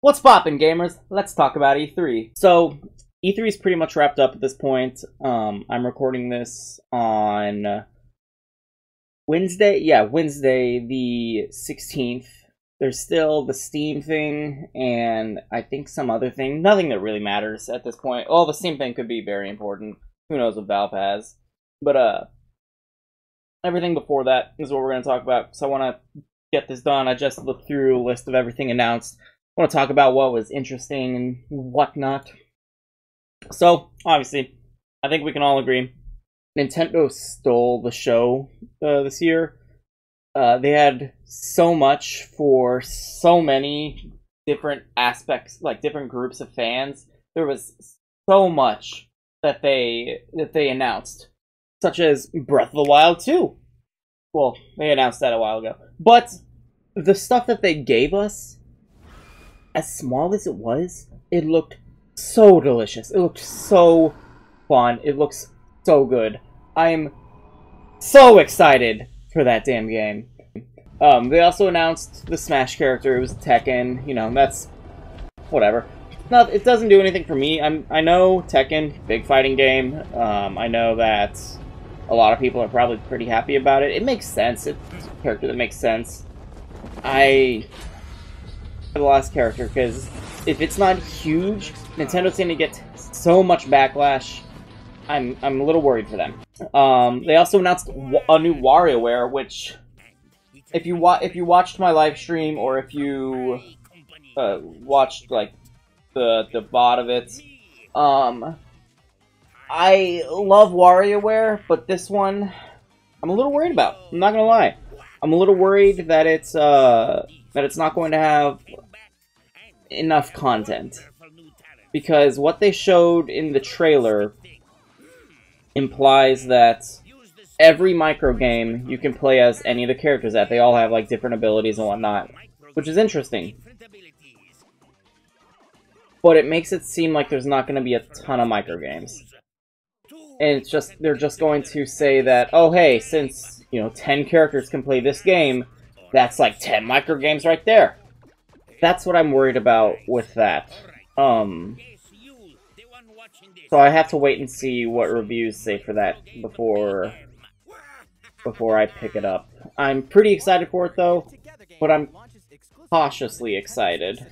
What's poppin', gamers? Let's talk about E3. So, E3 is pretty much wrapped up at this point. I'm recording this on Wednesday. Yeah, Wednesday the 16th. There's still the Steam thing, and I think some other thing. Nothing that really matters at this point. Well, the Steam thing could be very important. Who knows what Valve has. But, everything before that is what we're going to talk about. So I want to get this done. I just looked through a list of everything announced. I want to talk about what was interesting and whatnot. So, obviously, I think we can all agree, Nintendo stole the show this year. They had so much for so many different aspects, like different groups of fans. There was so much that they announced, such as Breath of the Wild 2. Well, they announced that a while ago. But the stuff that they gave us, as small as it was, it looked so delicious. It looked so fun. It looks so good. I'm so excited for that damn game. They also announced the Smash character. It was Tekken. You know, that's whatever. No, it doesn't do anything for me. I know Tekken, big fighting game. I know that a lot of people are probably pretty happy about it. It makes sense. It's a character that makes sense. The last character, because if it's not huge, Nintendo's going to get so much backlash. I'm a little worried for them. They also announced a new WarioWare, which if you watched my live stream, or if you watched like the VOD of it, I love WarioWare, but this one I'm a little worried about. I'm not gonna lie. I'm a little worried that it's not going to have enough content, because what they showed in the trailer implies that every micro game you can play as any of the characters that they all have like different abilities and whatnot, which is interesting. But it makes it seem like there's not going to be a ton of micro games. And it's just, they're just going to say that, oh hey, since, you know, 10 characters can play this game, that's like 10 micro games right there. That's what I'm worried about with that. So I have to wait and see what reviews say for that before I pick it up. I'm pretty excited for it though, but I'm cautiously excited.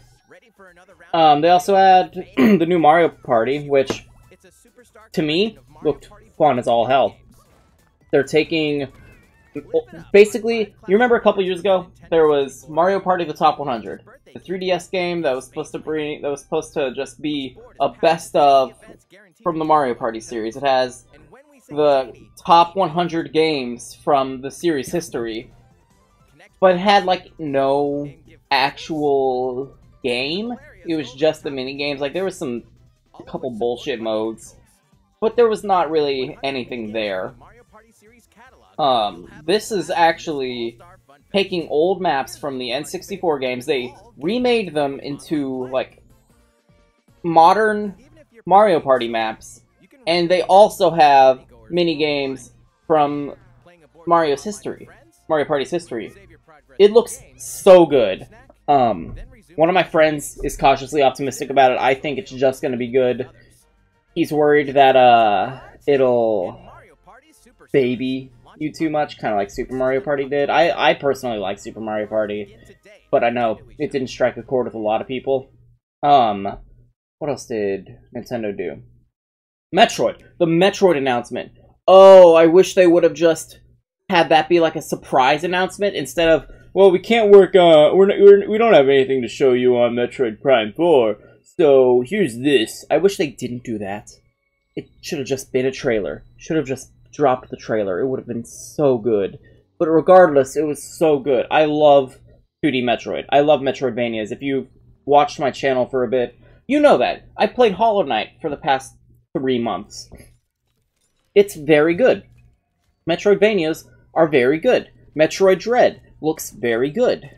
They also had the new Mario Party, which to me looked fun as all hell. They're taking, basically, you remember a couple years ago there was Mario Party: The Top 100, the 3DS game that was supposed to just be a best of from the Mario Party series. It has the top 100 games from the series history, but it had like no actual game. It was just the mini games. Like there was a couple bullshit modes, but there was not really anything there. This is actually taking old maps from the N64 games. They remade them into like modern Mario Party maps, and they also have mini games from Mario Party's history. It looks so good. One of my friends is cautiously optimistic about it. I think it's just going to be good. He's worried that it'll baby you too much, kind of like Super Mario Party did. I personally like Super Mario Party, but I know it didn't strike a chord with a lot of people. What else did Nintendo do? Metroid. The Metroid announcement. Oh, I wish they would have just had that be like a surprise announcement instead of, well, we can't work on, we don't have anything to show you on Metroid Prime 4, so here's this. I wish they didn't do that. It should have just been a trailer. Should have just dropped the trailer. It would have been so good. But regardless, it was so good. I love 2D Metroid. I love Metroidvanias. If you've watched my channel for a bit, you know that. I played Hollow Knight for the past 3 months. It's very good. Metroidvanias are very good. Metroid Dread looks very good.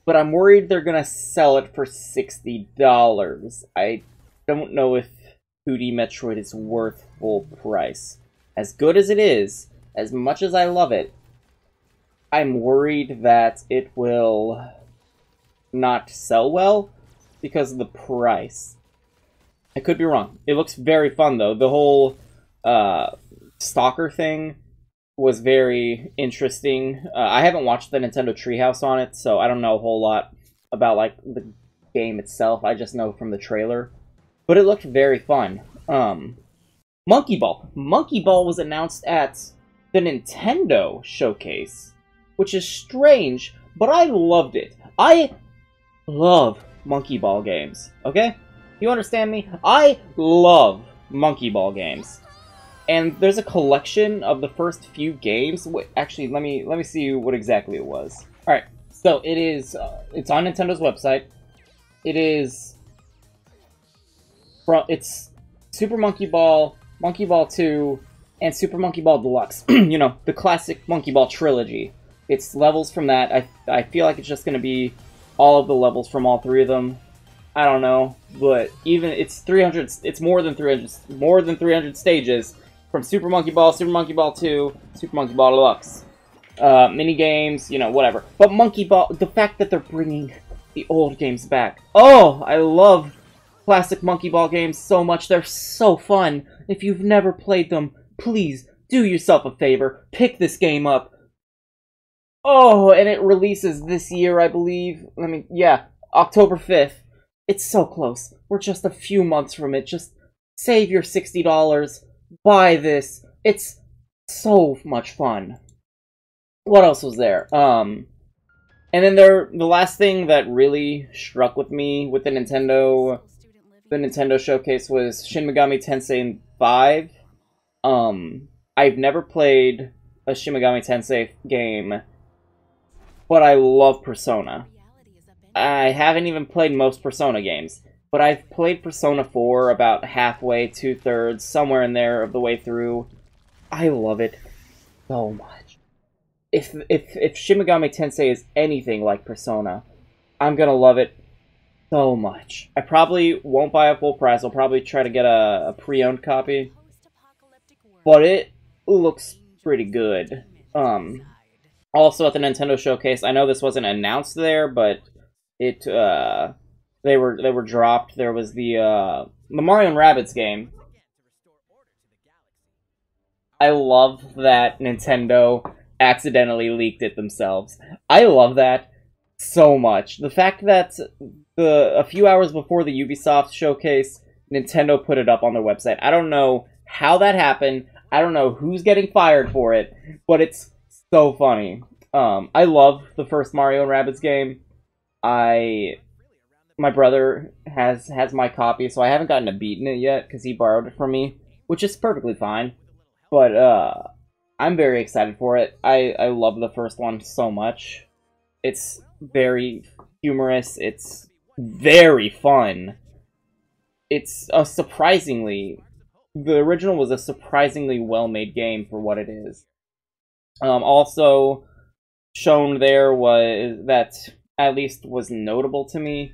But I'm worried they're gonna sell it for $60. I don't know if 2D Metroid is worth full price. As good as it is, as much as I love it, I'm worried that it will not sell well. because of the price. I could be wrong. It looks very fun, though. The whole stalker thing was very interesting. I haven't watched the Nintendo Treehouse on it, so I don't know a whole lot about, like, the game itself. I just know from the trailer. But it looked very fun. Monkey Ball. Monkey Ball was announced at the Nintendo Showcase, which is strange, but I loved it. I love Monkey Ball games, okay? You understand me? I love Monkey Ball games. And there's a collection of the first few games. Wait, actually, let me see what exactly it was. All right, so it is. It's on Nintendo's website. It is. It's Super Monkey Ball, Monkey Ball 2, and Super Monkey Ball Deluxe. You know, the classic Monkey Ball trilogy. It's levels from that. I feel like it's just going to be all of the levels from all three of them. I don't know, but even it's 300. It's more than 300 stages from Super Monkey Ball 2, Super Monkey Ball Deluxe. Mini games, you know, whatever. But Monkey Ball, the fact that they're bringing the old games back. Oh, I love classic Monkey Ball games so much. They're so fun. If you've never played them, please do yourself a favor. Pick this game up. Oh, and it releases this year, I believe. Yeah, October 5th. It's so close. We're just a few months from it. Just save your $60. Buy this. It's so much fun. What else was there? And then the last thing that really struck with me with the Nintendo Showcase was Shin Megami Tensei 5. I've never played a Shin Megami Tensei game, but I love Persona. I haven't even played most Persona games, but I've played Persona 4 about halfway, 2/3, somewhere in there of the way through. I love it so much. If Shin Megami Tensei is anything like Persona, I'm gonna love it so much. I probably won't buy a full price. I'll probably try to get a pre-owned copy, but it looks pretty good. Also at the Nintendo Showcase, I know this wasn't announced there, but they were dropped. There was the Mario & Rabbids game. I love that Nintendo accidentally leaked it themselves. I love that so much. The fact that a few hours before the Ubisoft showcase, Nintendo put it up on their website. I don't know how that happened. I don't know who's getting fired for it, but it's so funny. I love the first Mario & Rabbids game. My brother has my copy, so I haven't gotten to beaten it yet because he borrowed it from me, which is perfectly fine. But I'm very excited for it. I love the first one so much. It's very humorous. It's very fun. It's the original was a surprisingly well-made game for what it is. Also shown there was that at least was notable to me.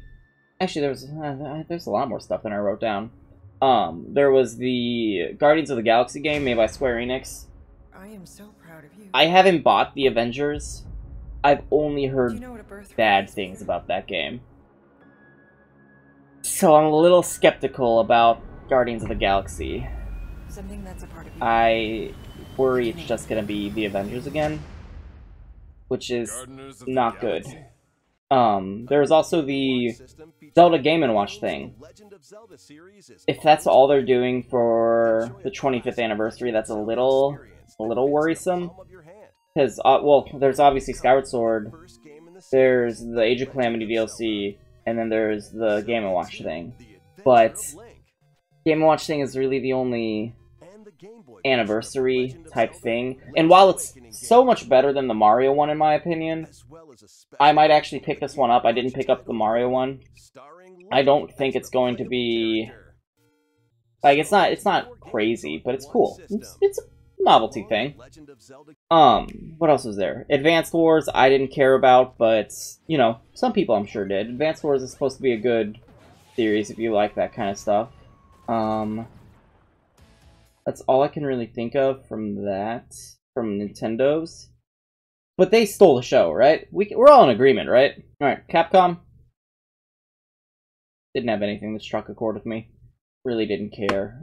Actually, there's a lot more stuff than I wrote down. There was the Guardians of the Galaxy game made by Square Enix. I am so proud of you. I haven't bought the Avengers. I've only heard bad things about that game. So I'm a little skeptical about Guardians of the Galaxy. Something that's a part of you. I worry it's just gonna be the Avengers again, which is not good. There's also the Zelda Game & Watch thing. If that's all they're doing for the 25th anniversary, that's a little worrisome. Because, well, there's obviously Skyward Sword, there's the Age of Calamity DLC, and then there's the Game & Watch thing. But Game & Watch thing is really the only anniversary type thing. And while it's so much better than the Mario one, in my opinion, I might actually pick this one up. I didn't pick up the Mario one. I don't think it's going to be... like, it's not crazy, but it's cool. It's a novelty thing. What else was there? Advanced Wars, I didn't care about, but, you know, some people I'm sure did. Advanced Wars is supposed to be a good series if you like that kind of stuff. That's all I can really think of from Nintendo's. But they stole the show, right? We're all in agreement, right? Alright, Capcom, didn't have anything that struck a chord with me. Really didn't care.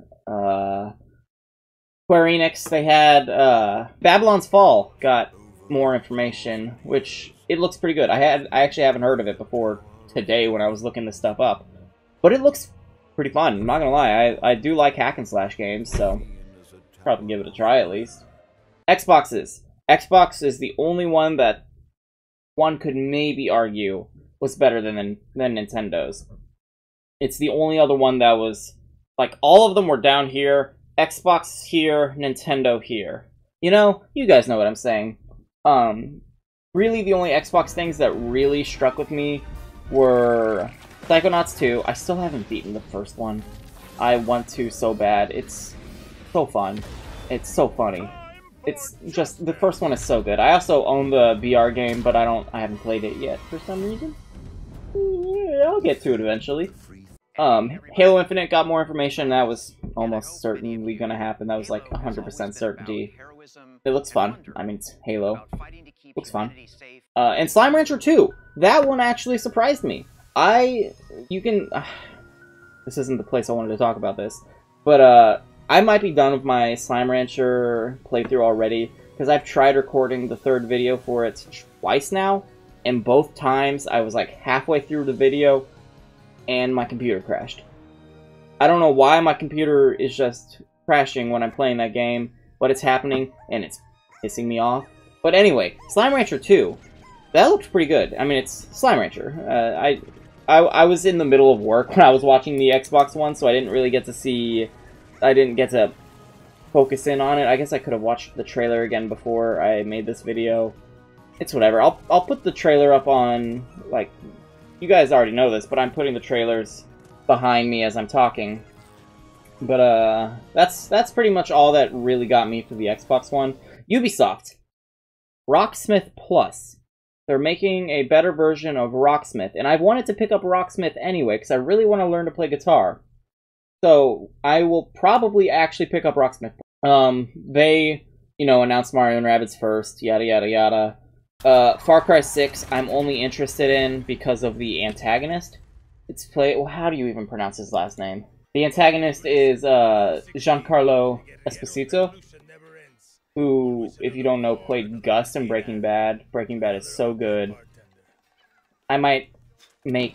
Square Enix, they had Babylon's Fall got more information, which it looks pretty good. I actually haven't heard of it before today when I was looking this stuff up, but it looks pretty fun. I'm not gonna lie, I do like hack and slash games, so probably give it a try at least. Xboxes. Xbox is the only one that one could maybe argue was better than Nintendo's. It's the only other one that was like all of them were down here. Xbox here, Nintendo here. You know, you guys know what I'm saying. Really the only Xbox things that really struck with me were Psychonauts 2. I still haven't beaten the first one. I want to so bad. It's so fun. It's so funny. It's just, the first one is so good. I also own the VR game, but I haven't played it yet for some reason. Yeah, I'll get to it eventually. Halo Infinite got more information. That was almost certainly gonna happen. That was like 100% certainty. It looks fun. I mean, it's Halo. Looks fun. And Slime Rancher 2. That one actually surprised me. This isn't the place I wanted to talk about this, but I might be done with my Slime Rancher playthrough already, because I've tried recording the third video for it twice now, and both times I was like halfway through the video, and my computer crashed. I don't know why my computer is just crashing when I'm playing that game, but it's happening, and it's pissing me off. But anyway, Slime Rancher 2, that looked pretty good. I mean, it's Slime Rancher. I was in the middle of work when I was watching the Xbox one, so I didn't really get to see... I didn't get to focus in on it. I guess I could have watched the trailer again before I made this video. It's whatever. I'll put the trailer up on, like, you guys already know this, but I'm putting the trailers behind me as I'm talking. But that's pretty much all that really got me for the Xbox One. Ubisoft, Rocksmith Plus. They're making a better version of Rocksmith, and I've wanted to pick up Rocksmith anyway because I really want to learn to play guitar. So I will probably actually pick up Rocksmith. They, you know, announced Mario and Rabbids first, yada yada yada. Far Cry 6, I'm only interested in because of the antagonist. Well, how do you even pronounce his last name? The antagonist is Giancarlo Esposito, who, if you don't know, played Gus in Breaking Bad. Breaking Bad is so good. That might be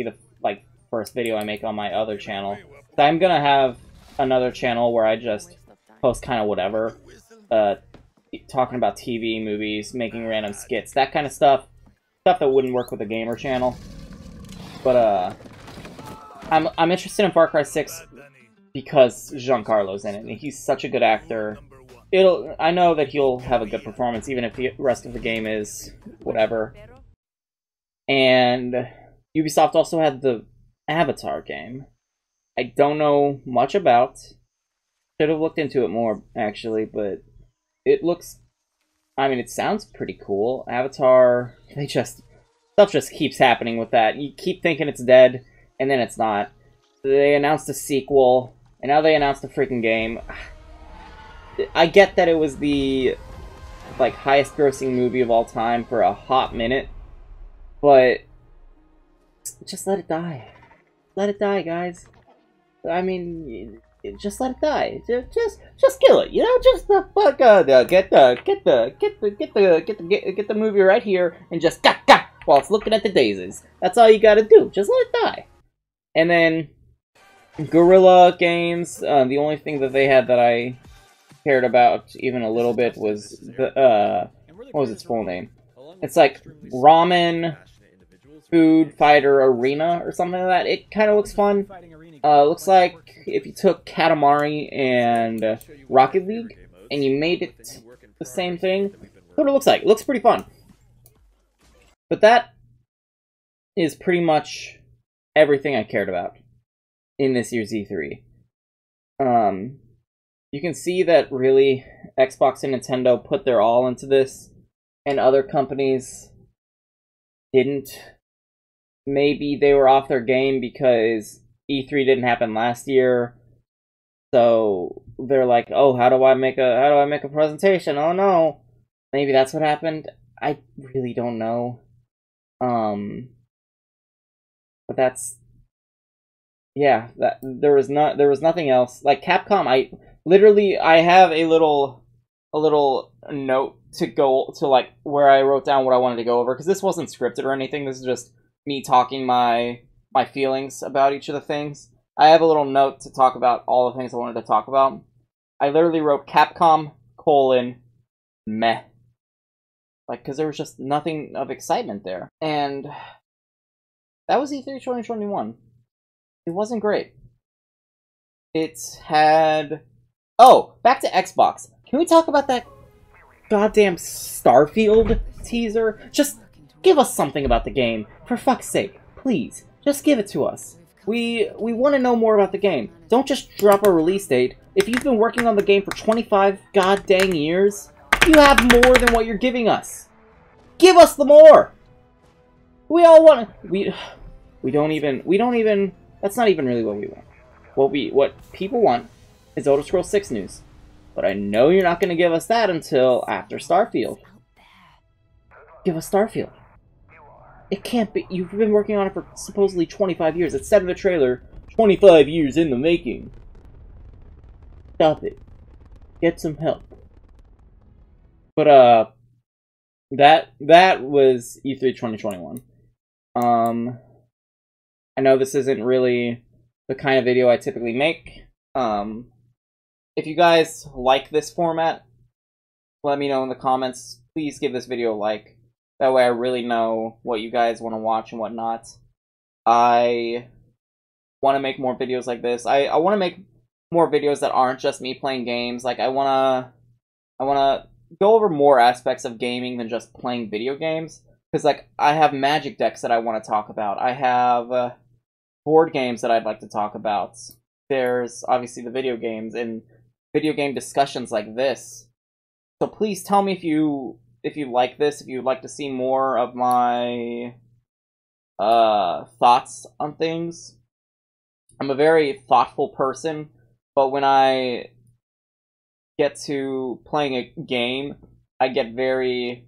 the first video I make on my other channel. So I'm gonna have another channel where I just post kind of whatever, talking about TV, movies, making random skits, that kind of stuff that wouldn't work with a gamer channel. But I'm interested in Far Cry 6 because Giancarlo's in it, and he's such a good actor. I know that he'll have a good performance, even if the rest of the game is whatever. And Ubisoft also had the Avatar game. I don't know much about. Should have looked into it more, actually, but it looks... I mean, it sounds pretty cool. Avatar, stuff just keeps happening with that. You keep thinking it's dead, and then it's not. They announced a sequel, and now they announced a freaking game. I get that it was the, like, highest-grossing movie of all time for a hot minute, but just let it die. Let it die, guys. I mean, just let it die. Just kill it. You know, just the fuck get the movie right here and just while it's looking at the daisies. That's all you gotta do. Just let it die. And then Guerrilla Games. The only thing that they had that I cared about even a little bit was the what was its full name? It's like Ramen Food Fighter Arena or something like that. It kind of looks fun. Looks like if you took Katamari and Rocket League and you made it the same thing. That's what it looks like. It looks pretty fun. But that is pretty much everything I cared about in this year's E3. You can see that really Xbox and Nintendo put their all into this, and other companies didn't. Maybe they were off their game because E3 didn't happen last year, so they're like, "Oh, how do I make a presentation? Oh no!" Maybe that's what happened. I really don't know. But that's, yeah, that there was nothing else. Like Capcom, I have a little note to go to, like, where I wrote down what I wanted to go over, because this wasn't scripted or anything. This is just me talking my feelings about each of the things. I have a little note to talk about all the things I wanted to talk about. I literally wrote Capcom, meh. Like, because there was just nothing of excitement there. And that was E3 2021. It wasn't great. It had... Oh, back to Xbox. Can we talk about that goddamn Starfield teaser? Just give us something about the game. For fuck's sake. Please. Just give it to us. We want to know more about the game. Don't just drop a release date. If you've been working on the game for 25 god dang years, you have more than what you're giving us. Give us the more! We all want to... We don't even... That's not even really what we want. What people want is Elder Scrolls 6 news. But I know you're not going to give us that until after Starfield. Give us Starfield. It can't be... You've been working on it for supposedly 25 years. It said in the trailer, 25 years in the making. Stop it. Get some help. But, that was E3 2021. I know this isn't really the kind of video I typically make. If you guys like this format, let me know in the comments. Please give this video a like. That way I really know what you guys want to watch and what not. I want to make more videos like this. I want to make more videos that aren't just me playing games. Like, I want to go over more aspects of gaming than just playing video games. Because, like, I have Magic decks that I want to talk about. I have board games that I'd like to talk about. There's obviously the video games and video game discussions like this. So please tell me if you like this, if you'd like to see more of my thoughts on things. I'm a very thoughtful person, but when I get to playing a game, I get very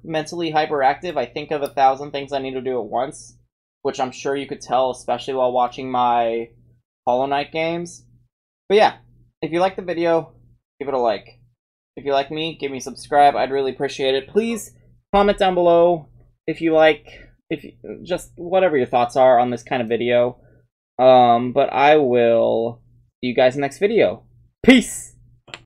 mentally hyperactive. I think of 1,000 things I need to do at once, which I'm sure you could tell, especially while watching my Hollow Knight games. But yeah, if you like the video, give it a like. If you like me, give me a subscribe. I'd really appreciate it. Please comment down below if you just whatever your thoughts are on this kind of video. But I will see you guys in the next video. Peace!